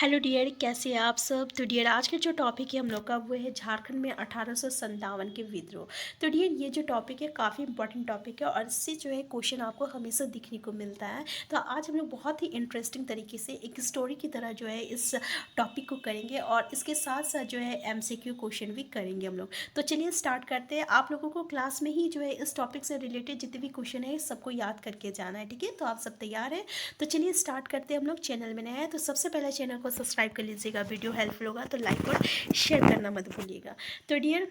Hello dear, कैसे हैं आप सब। तो डियर, आज का जो टॉपिक है हम लोग का वो है झारखंड में 1857 के विद्रोह। तो डियर, ये जो टॉपिक है काफ़ी इंपॉर्टेंट टॉपिक है और इससे जो है क्वेश्चन आपको हमेशा दिखने को मिलता है। तो आज हम लोग बहुत ही इंटरेस्टिंग तरीके से एक स्टोरी की तरह जो है इस टॉपिक को करेंगे और इसके साथ साथ जो है MCQ क्वेश्चन भी करेंगे हम लोग। तो चलिए स्टार्ट करते हैं। आप लोगों को क्लास में ही जो है इस टॉपिक से रिलेटेड जितने भी क्वेश्चन है सबको याद करके जाना है, ठीक है। तो आप सब तैयार हैं? तो चलिए स्टार्ट करते हैं। हम लोग चैनल में नए हैं तो सबसे पहले चैनल को सब्सक्राइब कर लीजिएगा। वीडियो हेल्पफुल होगा तो लाइक और शेयर करना मत भूलिएगा। तो डियर,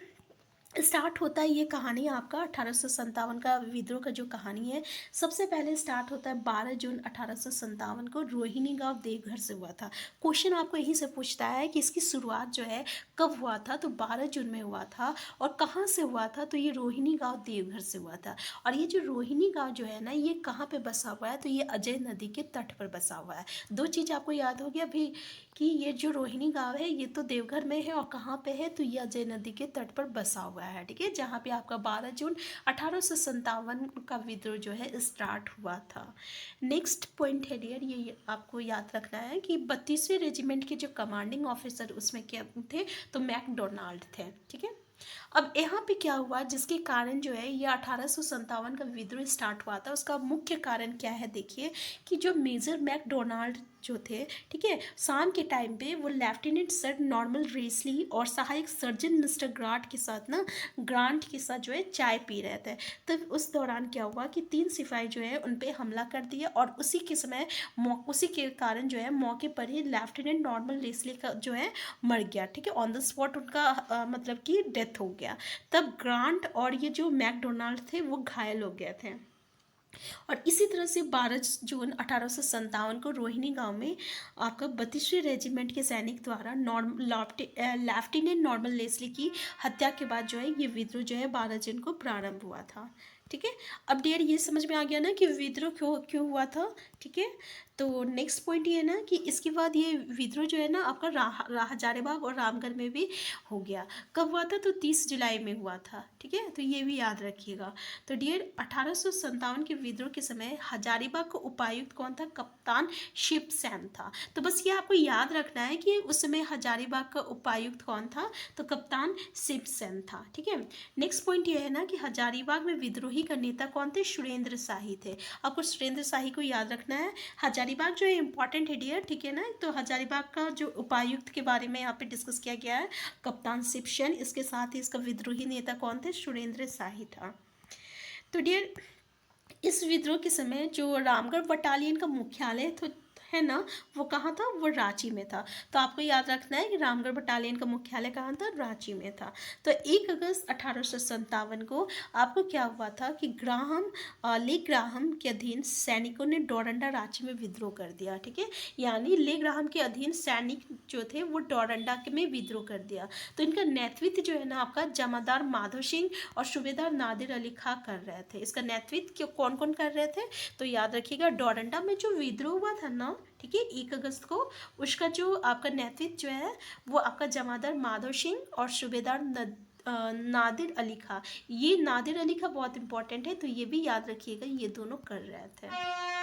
स्टार्ट होता है ये कहानी आपका 1857 का विद्रोह का जो कहानी है। सबसे पहले स्टार्ट होता है 12 जून 1857 को रोहिणी गांव देवघर से हुआ था। क्वेश्चन आपको यहीं से पूछता है कि इसकी शुरुआत जो है कब हुआ था, तो 12 जून में हुआ था। और कहाँ से हुआ था, तो ये रोहिणी गांव देवघर से हुआ था। और ये जो रोहिणी गांव जो है ना, ये कहाँ पे बसा हुआ है, तो ये अजय नदी के तट पर बसा हुआ है। दो चीज़ आपको याद हो गया भी कि ये जो रोहिणी गांव है ये तो देवघर में है और कहाँ पे है, तो ये अजय नदी के तट पर बसा हुआ है, ठीक है। जहाँ पे आपका 12 जून 1857 का विद्रोह जो है स्टार्ट हुआ था। नेक्स्ट पॉइंट है डियर, ये आपको याद रखना है कि 32वें रेजिमेंट के जो कमांडिंग ऑफिसर उसमें क्या थे, तो मैकडोनाल्ड थे, ठीक है। अब यहाँ पे क्या हुआ जिसके कारण जो है ये 1857 का विद्रोह स्टार्ट हुआ था, उसका मुख्य कारण क्या है देखिए कि जो मेजर मैकडोनाल्ड जो थे, ठीक है, शाम के टाइम पे वो लेफ्टिनेंट सर नॉर्मल रेसली और सहायक सर्जन मिस्टर ग्रांट के साथ जो है चाय पी रहे थे। तब उस दौरान क्या हुआ कि 3 सिपाही जो है उन पे हमला कर दिया और उसी के समय उसी के कारण जो है मौके पर ही लेफ्टिनेंट नॉर्मल रेसली का जो है मर गया, ठीक है। ऑन द स्पॉट उनका मतलब कि डेथ हो गया। तब ग्रांट और ये जो मैकडोनाल्ड थे वो घायल हो गए थे। और इसी तरह से 12 जून 1857 को रोहिणी गांव में आपका 32वें रेजिमेंट के सैनिक द्वारा लेफ्टिनेंट नॉर्मल लेस्ली की हत्या के बाद जो है ये विद्रोह जो है 12 जून को प्रारंभ हुआ था, ठीक है। अब डियर, ये समझ में आ गया ना कि विद्रोह क्यों क्यों हुआ था, ठीक है। तो नेक्स्ट पॉइंट ये है ना कि इसके बाद ये विद्रोह जो है ना आपका हजारीबाग और रामगढ़ में भी हो गया। कब हुआ था, तो 30 जुलाई में हुआ था, ठीक है। तो ये भी याद रखिएगा। तो डियर, 1857 के विद्रोह के समय हजारीबाग का उपायुक्त कौन था, कप्तान शिवसेन था। तो बस ये आपको याद रखना है कि उस समय हजारीबाग का उपायुक्त कौन था, तो कप्तान शिवसेन था, ठीक है। नेक्स्ट पॉइंट ये है ना कि हजारीबाग में विद्रोही का नेता कौन थे, सुरेंद्र शाही थे। आपको सुरेंद्र शाही को याद रखना है। हजारीबाग जो है इंपॉर्टेंट है डियर, ठीक है ना। तो हजारीबाग का जो उपायुक्त के बारे में यहाँ पे डिस्कस किया गया है, कप्तान शिवसेन। इसके साथ ही इसका विद्रोही नेता कौन थे, सुरेंद्र शाही था। तो डियर, इस विद्रोह के समय जो रामगढ़ बटालियन का मुख्यालय तो है ना, वो कहाँ था, वो रांची में था। तो आपको याद रखना है कि रामगढ़ बटालियन का मुख्यालय कहाँ था, रांची में था। तो 1 अगस्त 1857 को आपको क्या हुआ था कि ले ग्राहम के अधीन सैनिकों ने डोरंडा रांची में विद्रोह कर दिया, ठीक है। यानी ले ग्राहम के अधीन सैनिक जो थे वो डोरंडा में विद्रोह कर दिया। तो इनका नेतृत्व जो है ना आपका जमादार माधव सिंह और सूबेदार नादिर अली खां कर रहे थे। इसका नेतृत्व कौन कौन कर रहे थे, तो याद रखिएगा डोरंडा में जो विद्रोह हुआ था ना, ठीक है, 1 अगस्त को, उसका जो आपका नेतृत्व जो है वो आपका जमादार माधव सिंह और सूबेदार नादिर अली खां। ये नादिर अली खां बहुत इंपॉर्टेंट है, तो ये भी याद रखिएगा, ये दोनों कर रहे थे।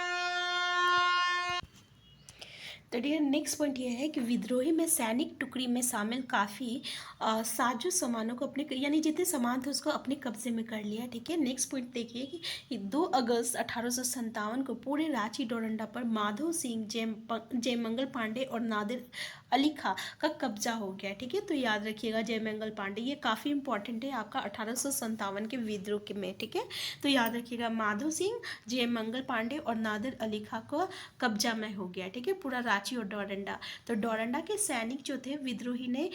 तो डियर, नेक्स्ट पॉइंट ये है कि विद्रोही में सैनिक टुकड़ी में शामिल काफ़ी साजो सामानों को अपने, यानी जितने सामान थे उसको अपने कब्जे में कर लिया, ठीक है। नेक्स्ट पॉइंट देखिए कि 2 अगस्त 1857 को पूरे रांची डोरंडा पर माधव सिंह, जयमंगल पांडे और नादिर अली खां का कब्जा हो गया, ठीक है। तो याद रखिएगा जयमंगल पांडे, ये काफ़ी इंपॉर्टेंट है आपका 1857 के विद्रोह के में, ठीक है। तो याद रखिएगा माधव सिंह, जयमंगल पांडे और नादिर अली खां को कब्जा में हो गया, ठीक है, पूरा रांची और डोरंडा। तो डोरंडा के सैनिक जो थे, विद्रोही ने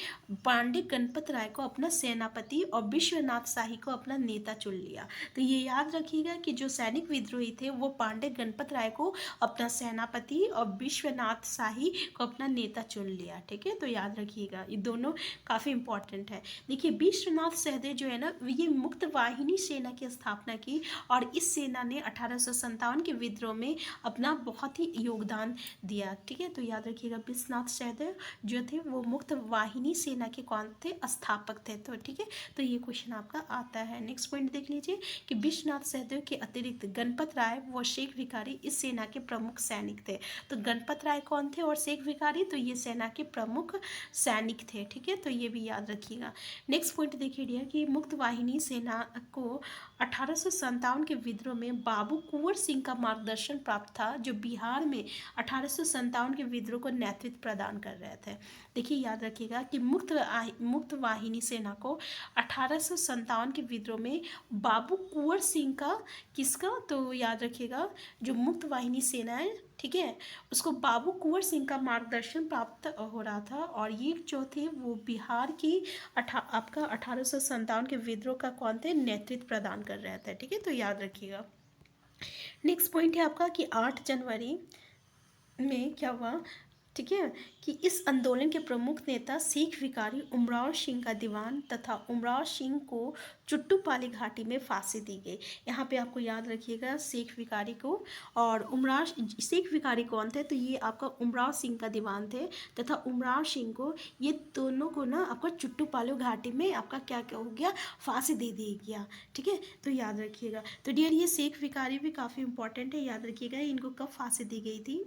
पांडे गणपत राय को अपना सेनापति और विश्वनाथ शाही को अपना नेता चुन लिया। तो ये याद रखिएगा कि जो सैनिक विद्रोही थे वो पांडे गणपत राय को अपना सेनापति और विश्वनाथ शाही को अपना नेता चुन लिया, ठीक है। तो याद रखिएगा, ये दोनों काफ़ी इंपॉर्टेंट है। देखिए विश्वनाथ सहदेव जो है ना, ये मुक्त वाहिनी सेना की स्थापना की और इस सेना ने 1857 के विद्रोह में अपना बहुत ही योगदान दिया, ठीक है। तो याद रखिएगा विश्वनाथ सहदेव जो थे वो मुक्त वाहिनी सेना के कौन थे, स्थापक थे। तो ठीक है, तो ये क्वेश्चन आपका आता है। नेक्स्ट पॉइंट देख लीजिए कि विश्वनाथ सहदेव के अतिरिक्त गणपत राय व शेख भिखारी इस सेना के प्रमुख सैनिक थे। तो गणपत राय कौन थे और शेख भिखारी, तो ये सेना के प्रमुख सैनिक थे। ठीक है, तो ये भी याद रखिएगा। नेक्स्ट पॉइंट देखिए डियर कि मुक्त वाहिनी सेना को 1857 के विद्रोह में बाबू कुंवर सिंह का मार्गदर्शन प्राप्त था, जो बिहार में 1857 के विद्रोह को नेतृत्व प्रदान कर रहे थे। देखिए याद रखिएगा कि मुक्त वाहिनी सेना को 1857 के विद्रोह में बाबू कुंवर सिंह का, किसका, तो याद रखिएगा जो मुक्त वाहिनी सेना है, ठीक है, उसको बाबू कुंवर सिंह का मार्गदर्शन प्राप्त हो रहा था। और ये जो थे वो बिहार की आपका 1857 के विद्रोह का कौन थे, नेतृत्व प्रदान कर रहे थे। ठीक है, तो याद रखिएगा। नेक्स्ट पॉइंट है आपका कि 8 जनवरी में क्या हुआ, ठीक है, कि इस आंदोलन के प्रमुख नेता शेख भिखारी उमराव सिंह का दीवान तथा उमराव सिंह को चुट्टूपाली घाटी में फांसी दी गई। यहाँ पे आपको याद रखिएगा शेख भिखारी को और उमराव, शेख भिखारी कौन थे, तो ये आपका उमराव सिंह का दीवान थे तथा उमराव सिंह को, ये दोनों को ना आपका चुट्टूपाली घाटी में आपका क्या क्या हो गया, फांसी दे दी गया। ठीक है, तो याद रखिएगा। तो डियर ये शेख भिखारी भी काफ़ी इंपॉर्टेंट है, याद रखिएगा इनको कब फांसी दी गई थी।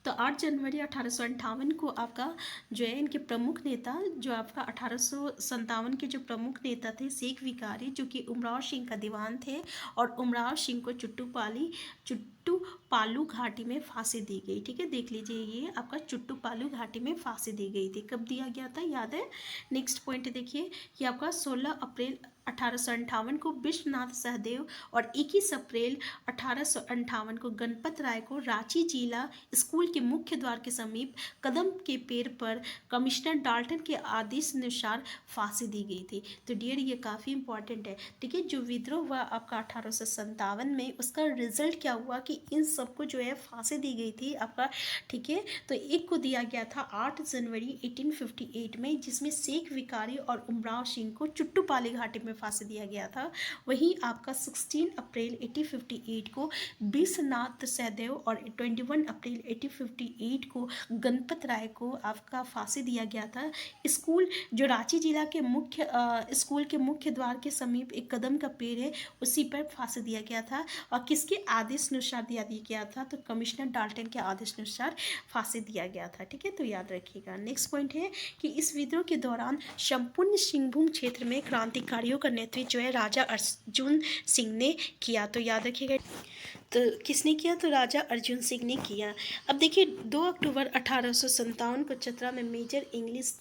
तो 8 जनवरी 1858 को आपका जो है इनके प्रमुख नेता, जो आपका 1857 के जो प्रमुख नेता थे शेख भिखारी, जो कि उमराव सिंह का दीवान थे, और उमराव सिंह को चुट्टूपालू घाटी में फांसी दी गई। ठीक है, देख लीजिए ये आपका चुट्टूपालू घाटी में फांसी दी गई थी। कब दिया गया था, याद है। नेक्स्ट पॉइंट देखिए कि आपका 16 अप्रैल 1858 को विश्वनाथ सहदेव और 21 अप्रैल 1858 को गणपत राय को रांची जिला स्कूल के मुख्य द्वार के समीप कदम के पेड़ पर कमिश्नर डाल्टन के आदेशानुसार फांसी दी गई थी। तो डियर ये काफ़ी इंपॉर्टेंट है। ठीक है, जो विद्रोह हुआ आपका 1857 में, उसका रिजल्ट क्या हुआ कि इन सबको जो है फांसी दी गई थी आपका। ठीक है, तो एक को दिया गया था 8 जनवरी 1858 में, जिसमें शेख भिखारी और उमराव सिंह को चुट्टूपाली घाटी में फांसी दिया गया था। वहीं आपका 16 अप्रैल 1858 को विश्वनाथ सहदेव और 21 अप्रैल 1858 को गणपत राय को आपका फांसी दिया गया था। स्कूल जो रांची जिला के मुख्य स्कूल के मुख्य द्वार के समीप एक कदम का पेड़ है, उसी पर फांसी दिया गया था। और किसके आदेश अनुसार दिया गया था, तो कमिश्नर डाल्टन के आदेश अनुसार फांसी दिया गया था। ठीक है, तो याद रखिएगा। नेक्स्ट पॉइंट है कि इस विद्रोह के दौरान संपूर्ण सिंहभूम क्षेत्र में क्रांतिकारियों का नेतृत्व जो है राजा अर्जुन सिंह ने किया। तो याद रखिएगा, तो किसने किया, तो राजा अर्जुन सिंह ने किया। अब देखिए 2 अक्टूबर 1857 को चतरा में मेजर इंग्लिश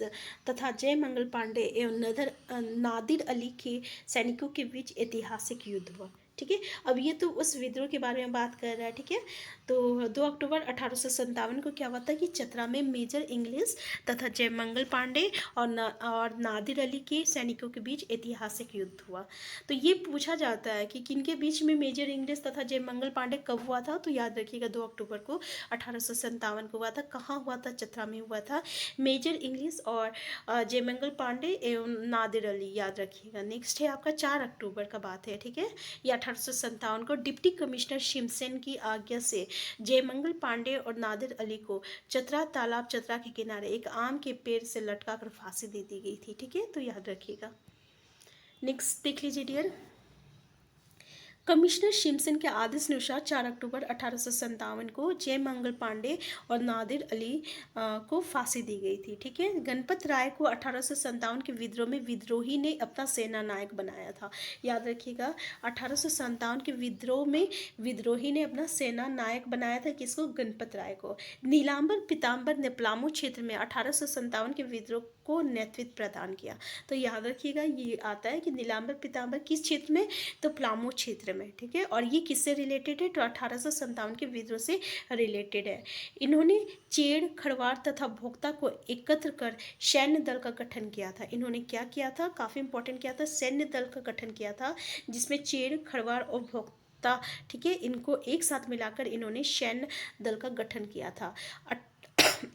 तथा जयमंगल पांडे एवं नादिर अली के सैनिकों के बीच ऐतिहासिक युद्ध हुआ। ठीक है, अब ये तो उस विद्रोह के बारे में बात कर रहा है। ठीक है, तो 2 अक्टूबर 1857 को क्या हुआ था कि चतरा में मेजर इंग्लिश तथा जयमंगल पांडे और नादिर अली के सैनिकों के बीच ऐतिहासिक युद्ध हुआ। तो ये पूछा जाता है कि किनके बीच में मेजर इंग्लिश तथा जयमंगल पांडे कब हुआ था, तो याद रखिएगा 2 अक्टूबर को 1857 को हुआ था। कहाँ हुआ था, चतरा में हुआ था। मेजर इंग्लिश और जयमंगल पांडे एवं नादिर अली, याद रखिएगा। नेक्स्ट है आपका 4 अक्टूबर का बात है। ठीक है, ये 1857 को डिप्टी कमिश्नर शिमसेन की आज्ञा से जयमंगल पांडे और नादिर अली को चतरा तालाब चतरा के किनारे एक आम के पेड़ से लटका कर फांसी दे दी गई थी। ठीक है, तो याद रखिएगा। नेक्स्ट देख लीजिए डियर, कमिश्नर शिमसन के आदेश अनुसार 4 अक्टूबर 1857 को जयमंगल पांडे और नादिर अली को फांसी दी गई थी। ठीक है, गणपत राय को 1857 के विद्रोह में विद्रोही ने अपना सेना नायक बनाया था। याद रखिएगा 1857 के विद्रोह में विद्रोही ने अपना सेना नायक बनाया था, किसको, गणपत राय को। नीलांबर पीताम्बर ने पलामू क्षेत्र में 1857 के विद्रोह को नेतृत्व प्रदान किया। तो याद रखिएगा ये आता है कि नीलांबर पीताम्बर किस क्षेत्र में, तो पलामू क्षेत्र में। ठीक है, और ये किससे रिलेटेड है, तो 1857 के विद्रोह से रिलेटेड है। इन्होंने चेड़ खड़वार तथा भोक्ता को एकत्र कर सैन्य दल का गठन किया था। इन्होंने क्या किया था, काफ़ी इंपॉर्टेंट किया था, सैन्य दल का गठन किया था, जिसमें चेड़ खड़वार और भोक्ता, ठीक है, इनको एक साथ मिलाकर इन्होंने सैन्य दल का गठन किया था।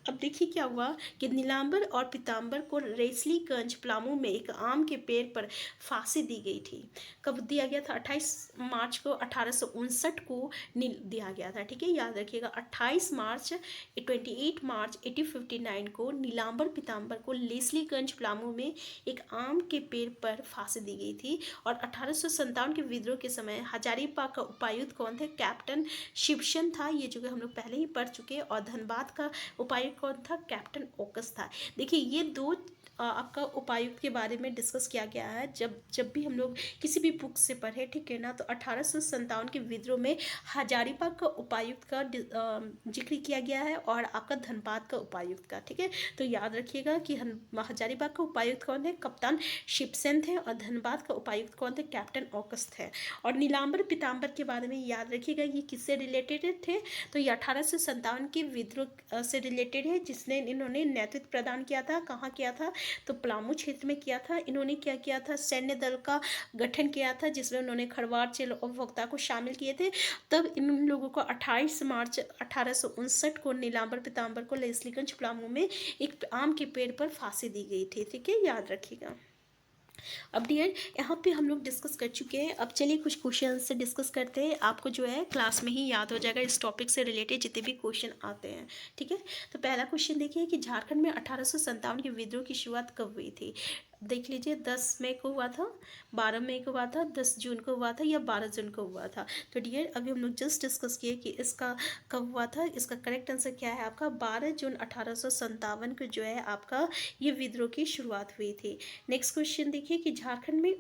अब देखिए क्या हुआ कि नीलांबर और पीतांबर को रेसलीगंज पलामू में एक आम के पेड़ पर फांसी दी गई थी। कब दिया गया था? 28 मार्च को 1859 को दिया गया था। ठीक है, याद रखिएगा 28 मार्च 28 मार्च 1859 को नीलांबर पीतांबर को लेस्लीगंज पलामू में एक आम के पेड़ पर फांसी दी गई थी। और 1857 के विद्रोह के समय हजारीबाग का उपायुक्त कौन थे? कैप्टन शिवशन था, ये जो हम लोग पहले ही पढ़ चुके हैं। और धनबाद का उपायुक्त कौन था? कैप्टन ओकस था। देखिए ये दो आपका उपायुक्त के बारे में डिस्कस किया गया है जब भी हम लोग किसी भी बुक से पढ़े, ठीक है ना। तो 1857 के विद्रोह में हजारीबाग का उपायुक्त का जिक्र किया गया है और आपका धनबाद का उपायुक्त का। ठीक है, तो याद रखिएगा कि हजारीबाग का उपायुक्त कौन है? कप्तान शिवसेन थे। और धनबाद का उपायुक्त कौन थे? कैप्टन ओकस थे। और नीलांबर पीतांबर के बारे में याद रखिएगा, ये किससे रिलेटेड थे? तो ये 1857 के विद्रोह से रिलेटेड है, जिसने इन्होंने नेतृत्व प्रदान किया था। कहाँ किया था? तो पलामू क्षेत्र में किया था। इन्होंने क्या किया था? सैन्य दल का गठन किया था, जिसमें उन्होंने खरवार चेल और वोक्ता को शामिल किए थे। तब इन लोगों को 28 मार्च 1859 को नीलांबर पीतांबर को लेस्लीगंज पलामू में एक आम के पेड़ पर फांसी दी गई थी। ठीक है, याद रखिएगा। अब डियर यहाँ पे हम लोग डिस्कस कर चुके हैं। अब चलिए कुछ क्वेश्चन से डिस्कस करते हैं। आपको जो है क्लास में ही याद हो जाएगा इस टॉपिक से रिलेटेड जितने भी क्वेश्चन आते हैं। ठीक है, तो पहला क्वेश्चन देखिए कि झारखंड में 1857 के विद्रोह की शुरुआत कब हुई थी? देख लीजिए, 10 मई को हुआ था, 12 मई को हुआ था, 10 जून को हुआ था या 12 जून को हुआ था? तो डियर अभी हम लोग जस्ट डिस्कस किए कि इसका कब हुआ था। इसका करेक्ट आंसर क्या है आपका? 12 जून 1857 को जो है आपका ये विद्रोह की शुरुआत हुई थी। नेक्स्ट क्वेश्चन देखिए कि झारखंड में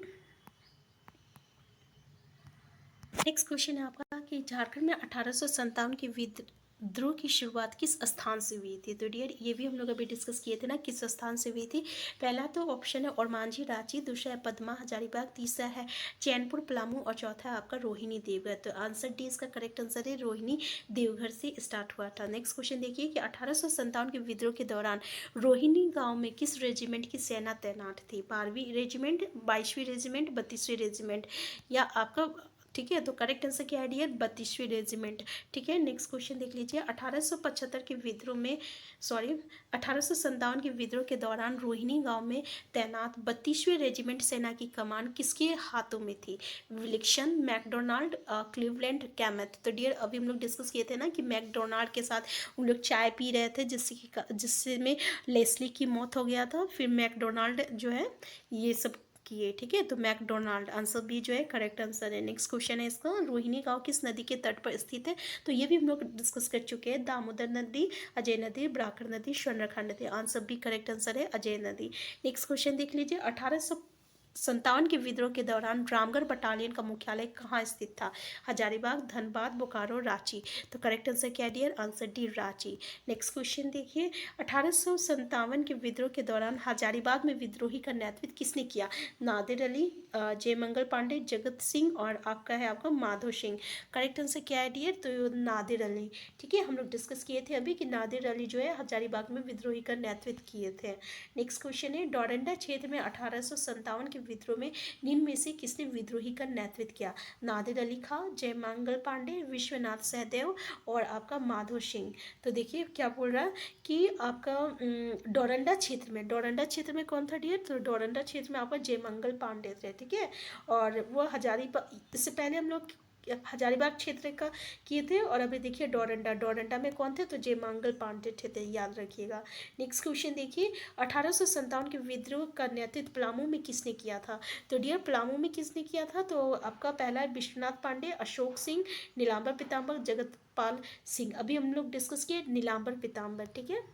नेक्स्ट क्वेश्चन है आपका कि झारखंड में 1857 के विद्रोह की शुरुआत किस स्थान से हुई थी? तो डियर ये भी हम लोग अभी डिस्कस किए थे ना, किस स्थान से हुई थी। पहला तो ऑप्शन है ओरमांझी रांची, दूसरा है पदमा हजारीबाग, तीसरा है चैनपुर पलामू और चौथा है आपका रोहिणी देवघर। तो आंसर डी इसका करेक्ट आंसर है, रोहिणी देवघर से स्टार्ट हुआ था। नेक्स्ट क्वेश्चन देखिए कि 1857 के विद्रोह के दौरान रोहिणी गांव में किस रेजिमेंट की सेना तैनात थी? 12वीं रेजिमेंट, 22वीं रेजिमेंट, 32वीं रेजिमेंट या आपका? ठीक है, तो करेक्ट आंसर क्या है डियर? 32वीं रेजिमेंट। ठीक है, नेक्स्ट क्वेश्चन देख लीजिए 1875 के विद्रोह में 1857 के विद्रोह के दौरान रोहिणी गांव में तैनात 32वीं रेजिमेंट सेना की कमान किसके हाथों में थी? विलिक्सन, मैकडोनाल्ड, क्लीवलैंड, कैमेथ। तो डियर अभी हम लोग डिस्कस किए थे ना कि मैकडोनाल्ड के साथ हम लोग चाय पी रहे थे, जिससे में लेस्ली की मौत हो गया था। फिर मैकडोनाल्ड जो है ये सब किए। ठीक है, तो मैकडोनाल्ड आंसर बी जो है करेक्ट आंसर है। नेक्स्ट क्वेश्चन है इसका, रोहिणी गांव किस नदी के तट पर स्थित है? तो ये भी हम लोग डिस्कस कर चुके हैं। दामोदर नदी, अजय नदी, ब्राकर नदी, स्वर्णरेखा नदी। आंसर बी करेक्ट आंसर है, अजय नदी। नेक्स्ट क्वेश्चन देख लीजिए 1857 के विद्रोह के दौरान रामगढ़ बटालियन का मुख्यालय कहाँ स्थित था? हजारीबाग, धनबाद, बोकारो, रांची। तो करेक्ट आंसर क्या dear? Answer D Ranchi. Next question देखिए 1857 के विद्रोह के दौरान हजारीबाग में विद्रोही का नेतृत्व किसने किया? नादिर अली, जयमंगल पांडे, जगत सिंह और आपका है आपका माधो सिंह। करेक्ट आंसर क्या है डियर? तो नादिर अली। ठीक है, हम लोग डिस्कस किए थे अभी कि नादिर अली जो है हजारीबाग में विद्रोही का नेतृत्व किए थे। नेक्स्ट क्वेश्चन है डोरंडा क्षेत्र में 1857 के विद्रोह में निम्न में से किसने विद्रोही का नेतृत्व किया? नादिर अली खां, जयमंगल पांडे, विश्वनाथ सहदेव और आपका माधो सिंह। तो देखिए क्या बोल रहा है कि आपका डोरंडा क्षेत्र में कौन था डियर? तो डोरंडा क्षेत्र में आपका जयमंगल पांडे थे। ठीक है, और वो हजारीबाग, इससे पहले हम लोग हजारीबाग क्षेत्र का किए थे। और अभी देखिए डोरंडा में कौन थे? तो जयमंगल पांडे थे, याद रखिएगा। नेक्स्ट क्वेश्चन देखिए 1857 के विद्रोह का नेतृत्व पलामू में किसने किया था? तो डियर पलामू में किसने किया था? तो आपका पहला है विश्वनाथ पांडे, अशोक सिंह, नीलांबर पीतांबर, जगतपाल सिंह। अभी हम लोग डिस्कस किए नीलांबर पीतांबर। ठीक है,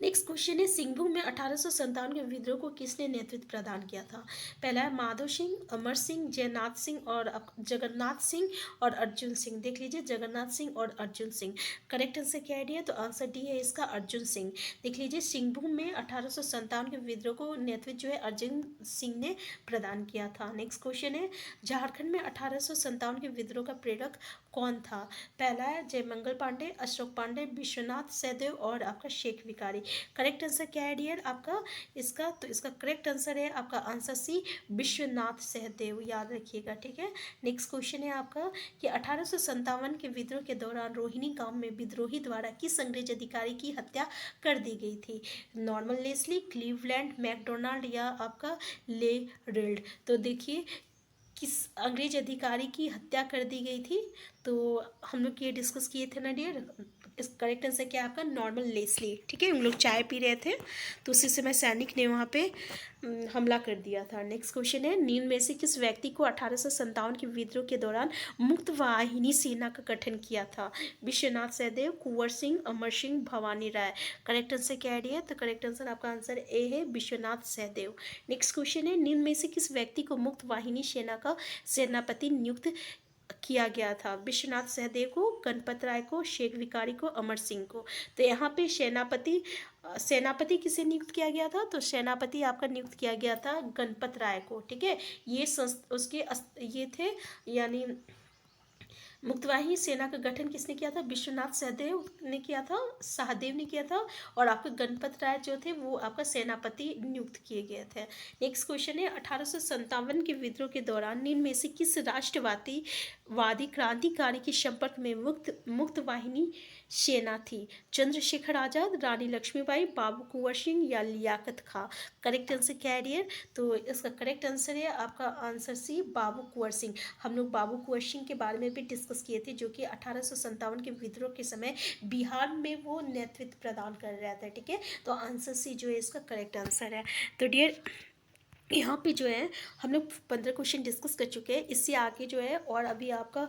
नेक्स्ट क्वेश्चन है सिंहभूम में 1857 के विद्रोह को किसने नेतृत्व प्रदान किया था? पहला है माधो सिंह, अमर सिंह, जयनाथ सिंह और जगन्नाथ सिंह और अर्जुन सिंह। देख लीजिए जगन्नाथ सिंह और अर्जुन सिंह। करेक्ट आंसर क्या है? तो आंसर डी है इसका, अर्जुन सिंह। देख लीजिए सिंहभूम में 1857 के विद्रोह को नेतृत्व जो है अर्जुन सिंह ने प्रदान किया था। नेक्स्ट क्वेश्चन है झारखंड में 1857 के विद्रोह का प्रेरक कौन था? पहला है जयमंगल पांडे, अशोक पांडे, विश्वनाथ सहदेव और आपका शेख भिखारी। करेक्ट आंसर क्या है डियर आपका इसका? तो इसका करेक्ट आंसर है आपका आंसर सी, विश्वनाथ सहदेव, याद रखिएगा, ठीक है। नेक्स्ट क्वेश्चन है आपका कि 1857 के विद्रोह के दौरान रोहिणी गांव में विद्रोही द्वारा किस अंग्रेज अधिकारी की हत्या कर दी गई थी? नॉर्मन लेस्ली, क्लीवलैंड मैकडोनाल्ड या आपका ले रिल्ड? तो देखिए किस अंग्रेज अधिकारी की हत्या कर दी गई थी? तो हम लोग ये डिस्कस किए थे ना डियर, इस करेक्ट आंसर क्या है आपका? नॉर्मन लेस्ली, ठीक है। हम लोग चाय पी रहे थे तो उसी समय सैनिक ने वहाँ पे हमला कर दिया था। नेक्स्ट क्वेश्चन है निम्न में से किस व्यक्ति को 1857 के विद्रोह के दौरान मुक्त वाहिनी सेना का गठन किया था? विश्वनाथ सहदेव, कुंवर सिंह, अमर सिंह, भवानी राय। करेक्ट आंसर क्या है? तो करेक्ट आंसर आपका आंसर ए है, विश्वनाथ सहदेव। नेक्स्ट क्वेश्चन है निम्न में से किस व्यक्ति को मुक्त वाहिनी सेना का सेनापति नियुक्त किया गया था? विश्वनाथ सहदेव को, गणपत राय को, शेख भिखारी को, अमर सिंह को। तो यहाँ पे सेनापति किसे नियुक्त किया गया था? तो सेनापति आपका नियुक्त किया गया था गणपत राय को, ठीक है। ये ये थे यानी मुक्तवाहिनी सेना का गठन किसने किया था? विश्वनाथ सहदेव ने किया था, सहदेव ने किया था, और आपके गणपत राय जो थे वो आपका सेनापति नियुक्त किए गए थे। नेक्स्ट क्वेश्चन है 1857 के विद्रोह के दौरान निम्न में से किस राष्ट्रवादी क्रांतिकारी के संपर्क में मुक्त वाहिनी सेना थी? चंद्रशेखर आजाद, रानी लक्ष्मीबाई, बाबू कुंवर सिंह या लियाकत खां। करेक्ट आंसर क्या है डियर? तो इसका करेक्ट आंसर है आपका आंसर सी, बाबू कुंवर सिंह। हम लोग बाबू कुंवर सिंह के बारे में भी डिस्कस किए थे, जो कि 1857 के विद्रोह के समय बिहार में वो नेतृत्व प्रदान कर रहे थे, ठीक है। तो आंसर सी जो है इसका करेक्ट आंसर है। तो डियर यहाँ पे जो है हम लोग 15 क्वेश्चन डिस्कस कर चुके हैं। इससे आगे जो है और अभी आपका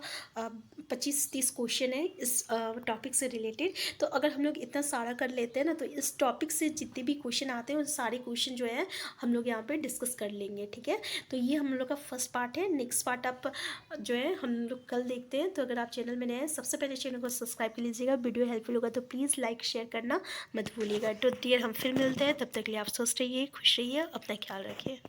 25-30 क्वेश्चन है इस टॉपिक से रिलेटेड। तो अगर हम लोग इतना सारा कर लेते हैं ना, तो इस टॉपिक से जितने भी क्वेश्चन आते हैं उन सारे क्वेश्चन जो है हम लोग यहाँ पे डिस्कस कर लेंगे, ठीक है। तो ये हम लोग का फर्स्ट पार्ट है। नेक्स्ट पार्ट आप जो है हम लोग कल देखते हैं। तो अगर आप चैनल में नए हैं, सबसे पहले चैनल को सब्सक्राइब कर लीजिएगा। वीडियो हेल्पफुल होगा तो प्लीज़ लाइक शेयर करना मत भूलिएगा। तो डियर हम फिर मिलते हैं, तब तक के लिए आप स्वस्थ रहिए, खुश रहिए, अपना ख्याल रखिए।